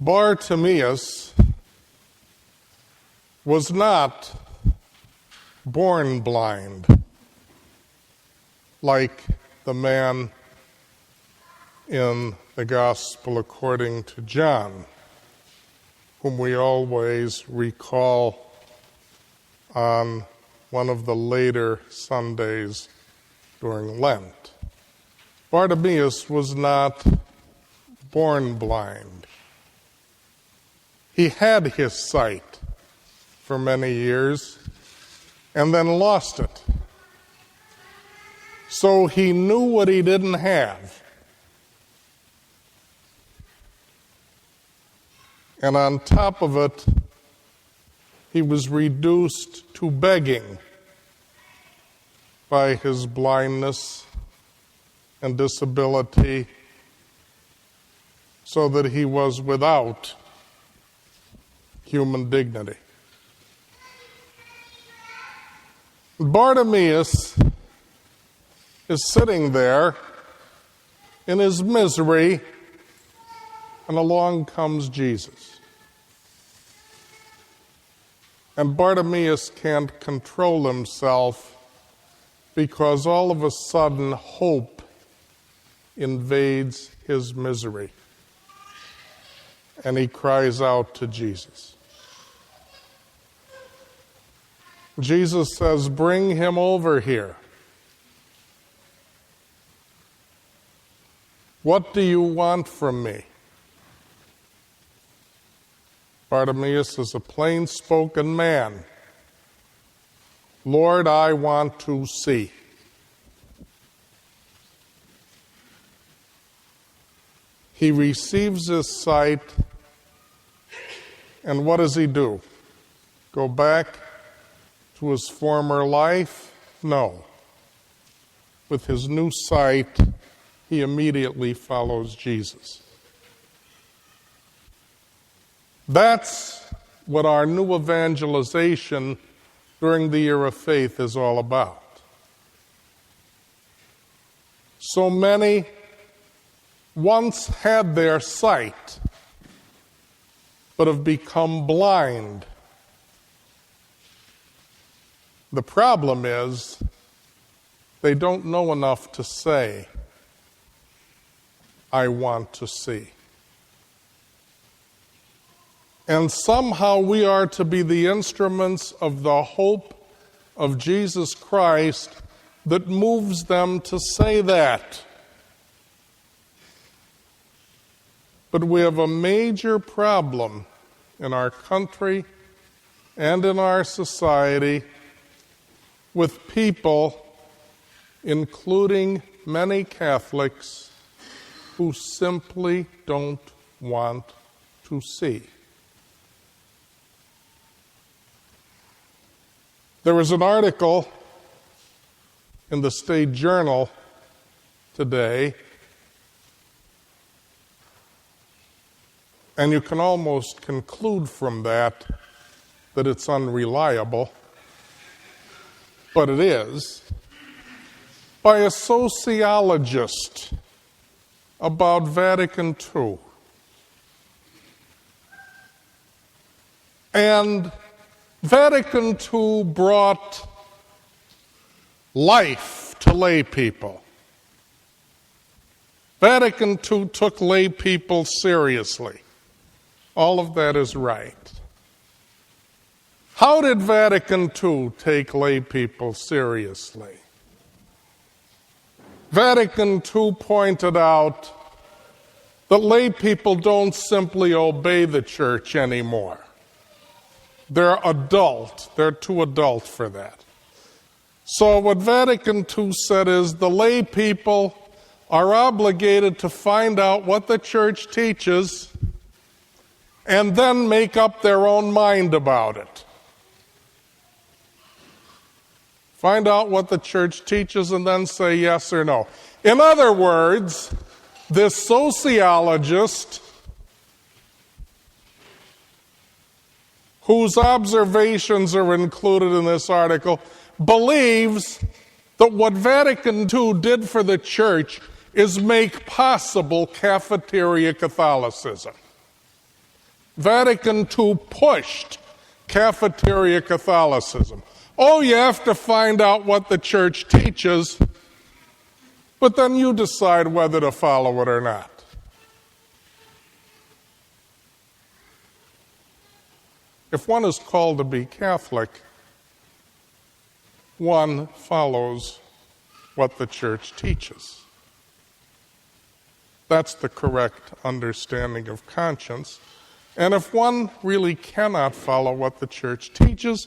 Bartimaeus was not born blind like the man in the Gospel according to John, whom we always recall on one of the later Sundays during Lent. Bartimaeus was not born blind. He had his sight for many years and then lost it. So he knew what he didn't have. And on top of it, he was reduced to begging by his blindness and disability, so that he was without human dignity. Bartimaeus is sitting there in his misery, and along comes Jesus. And Bartimaeus can't control himself because all of a sudden hope invades his misery. And he cries out to Jesus. Jesus says, "Bring him over here. What do you want from me?" Bartimaeus is a plain-spoken man. "Lord, I want to see." He receives his sight, and what does he do? Go back to his former life? No. With his new sight, he immediately follows Jesus. That's what our new evangelization during the year of faith is all about. So many once had their sight, but have become blind. The problem is they don't know enough to say, "I want to see." And somehow we are to be the instruments of the hope of Jesus Christ that moves them to say that. But we have a major problem in our country and in our society with people, including many Catholics, who simply don't want to see. There was an article in the State Journal today, and you can almost conclude from that it's unreliable, but it is, by a sociologist about Vatican II. And Vatican II brought life to lay people. Vatican II took lay people seriously. All of that is right. How did Vatican II take lay people seriously? Vatican II pointed out that lay people don't simply obey the church anymore. They're adult. They're too adult for that. So what Vatican II said is the lay people are obligated to find out what the church teaches and then make up their own mind about it. Find out what the church teaches and then say yes or no. In other words, this sociologist, whose observations are included in this article, believes that what Vatican II did for the church is make possible cafeteria Catholicism. Vatican II pushed cafeteria Catholicism. Oh, you have to find out what the church teaches, but then you decide whether to follow it or not. If one is called to be Catholic, one follows what the church teaches. That's the correct understanding of conscience. And if one really cannot follow what the church teaches,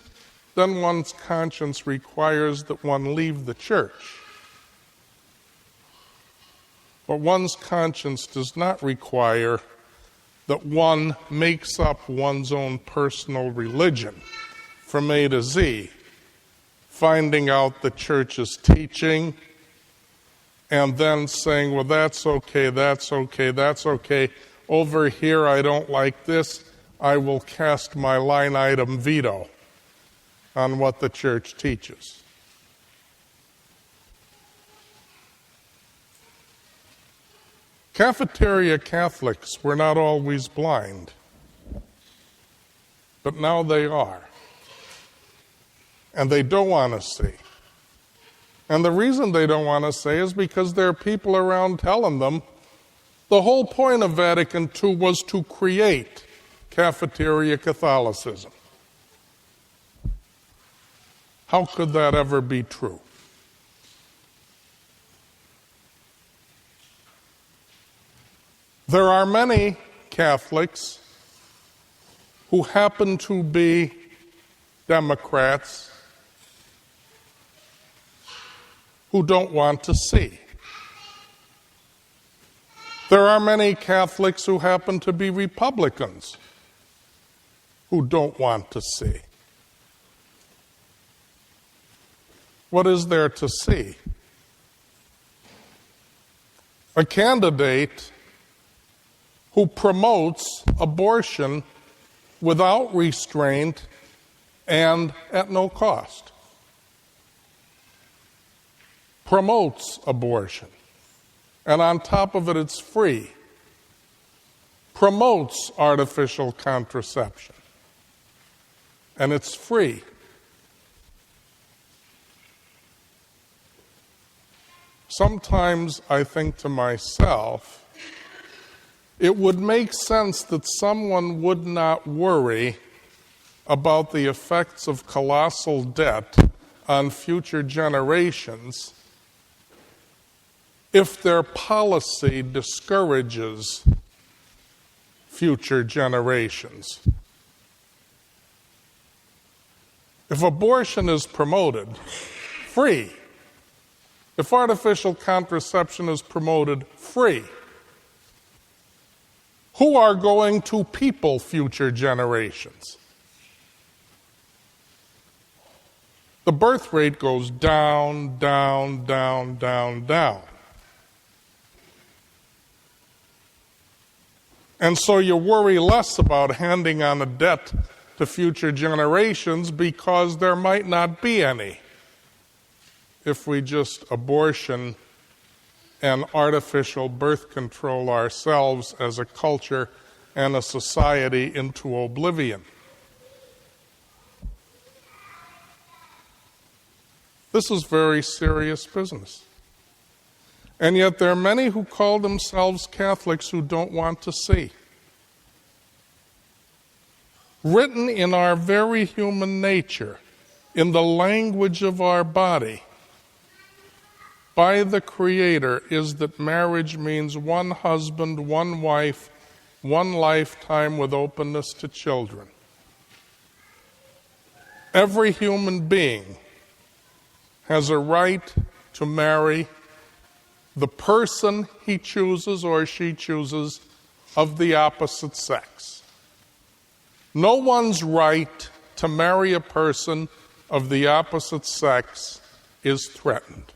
then one's conscience requires that one leave the church. But one's conscience does not require that one makes up one's own personal religion from A to Z, finding out the church's teaching and then saying, well, that's okay, that's okay, that's okay. Over here, I don't like this. I will cast my line item veto on what the church teaches. Cafeteria Catholics were not always blind, but now they are. And they don't want to see. And the reason they don't want to see is because there are people around telling them the whole point of Vatican II was to create cafeteria Catholicism. How could that ever be true? There are many Catholics who happen to be Democrats who don't want to see. There are many Catholics who happen to be Republicans who don't want to see. What is there to see? A candidate who promotes abortion without restraint and at no cost. Promotes abortion. And on top of it, it's free. Promotes artificial contraception. And it's free. Sometimes I think to myself, it would make sense that someone would not worry about the effects of colossal debt on future generations if their policy discourages future generations. If abortion is promoted, free. If artificial contraception is promoted, free. Who are going to people future generations? The birth rate goes down, down, down, down, down. And so you worry less about handing on a debt to future generations because there might not be any if we just abortion and artificial birth control ourselves as a culture and a society into oblivion. This is very serious business. And yet there are many who call themselves Catholics who don't want to see. Written in our very human nature, in the language of our body, by the Creator, is that marriage means one husband, one wife, one lifetime with openness to children. Every human being has a right to marry the person he chooses or she chooses of the opposite sex. No one's right to marry a person of the opposite sex is threatened.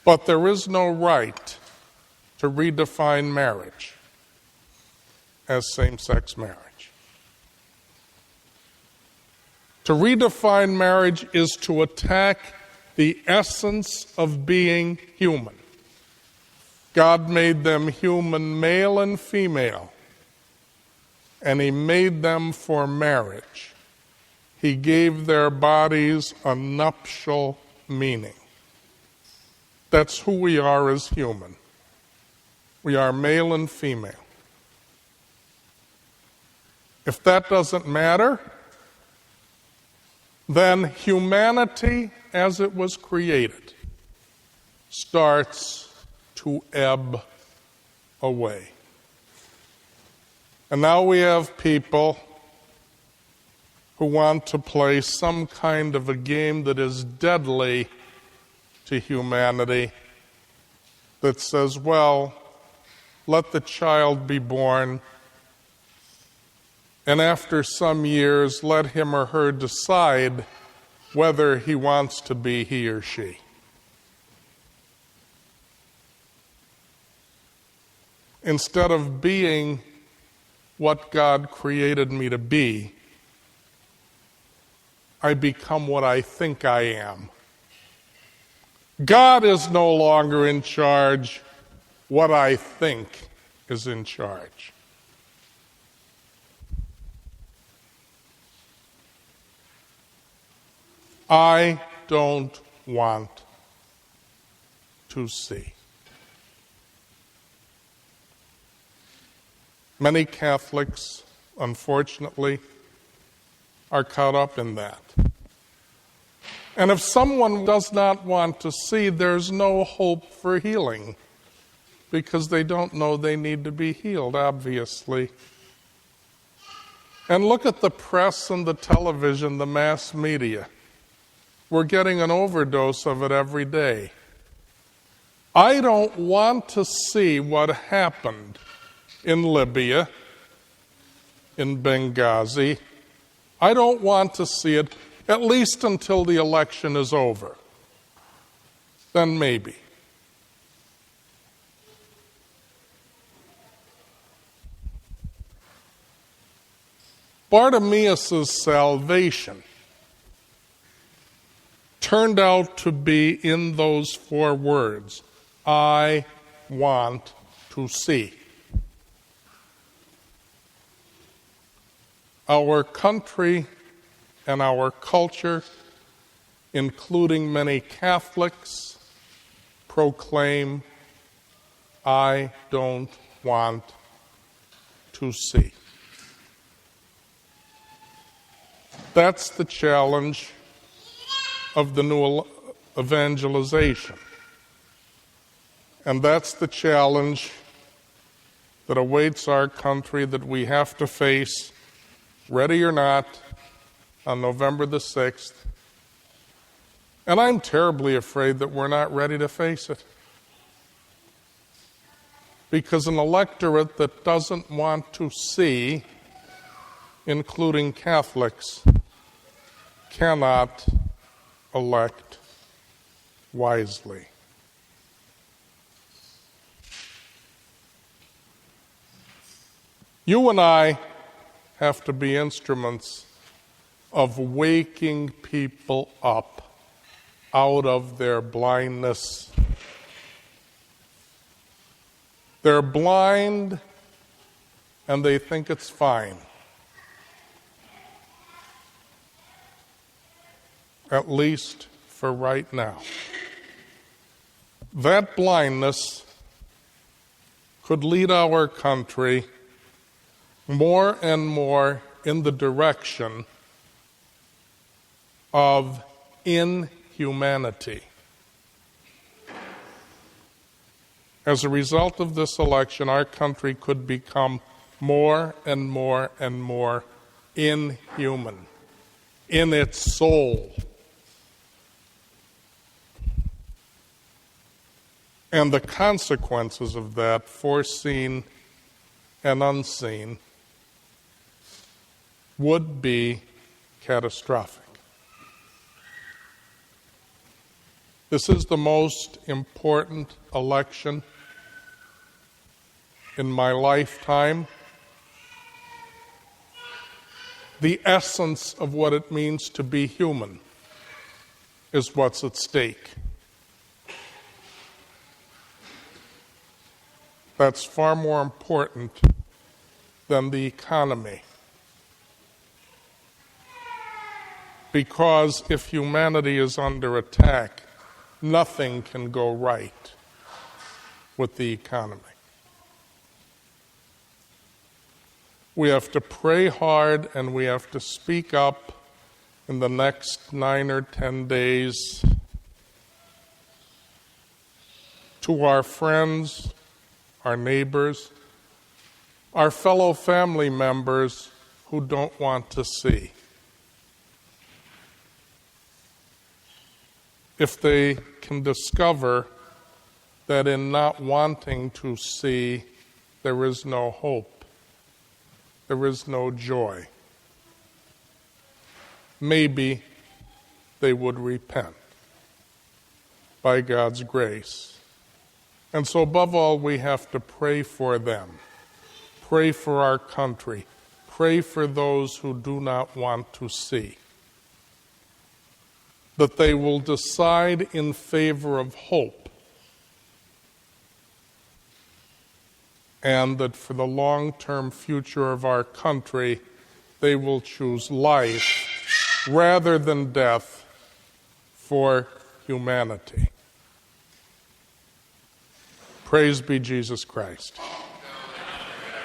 But there is no right to redefine marriage as same-sex marriage. To redefine marriage is to attack the essence of being human. God made them human, male and female, and he made them for marriage. He gave their bodies a nuptial meaning. That's who we are as human. We are male and female. If that doesn't matter, then humanity as it was created starts to ebb away. And now we have people who want to play some kind of a game that is deadly to humanity, that says, well, let the child be born, and after some years, let him or her decide whether he wants to be he or she. Instead of being what God created me to be, I become what I think I am. God is no longer in charge. What I think is in charge. I don't want to see. Many Catholics, unfortunately, are caught up in that. And if someone does not want to see, there's no hope for healing, because they don't know they need to be healed, obviously. And look at the press and the television, the mass media. We're getting an overdose of it every day. I don't want to see what happened in Libya, in Benghazi. I don't want to see it, at least until the election is over. Then maybe. Bartimaeus' salvation turned out to be in those 4 words, I want to see. Our country and our culture, including many Catholics, proclaim, I don't want to see. That's the challenge of the new evangelization. And that's the challenge that awaits our country, that we have to face, ready or not, on November the 6th. And I'm terribly afraid that we're not ready to face it. Because an electorate that doesn't want to see, including Catholics, cannot elect wisely. You and I have to be instruments of waking people up out of their blindness. They're blind and they think it's fine. At least for right now. That blindness could lead our country more and more in the direction of inhumanity. As a result of this election, our country could become more and more and more inhuman in its soul. And the consequences of that, foreseen and unseen, would be catastrophic. This is the most important election in my lifetime. The essence of what it means to be human is what's at stake. That's far more important than the economy. Because if humanity is under attack, nothing can go right with the economy. We have to pray hard, and we have to speak up in the next 9 or 10 days to our friends, our neighbors, our fellow family members who don't want to see. If they can discover that in not wanting to see, there is no hope, there is no joy, maybe they would repent by God's grace. And so above all, we have to pray for them, pray for our country, pray for those who do not want to see, that they will decide in favor of hope, and that for the long-term future of our country, they will choose life rather than death for humanity. Praise be Jesus Christ.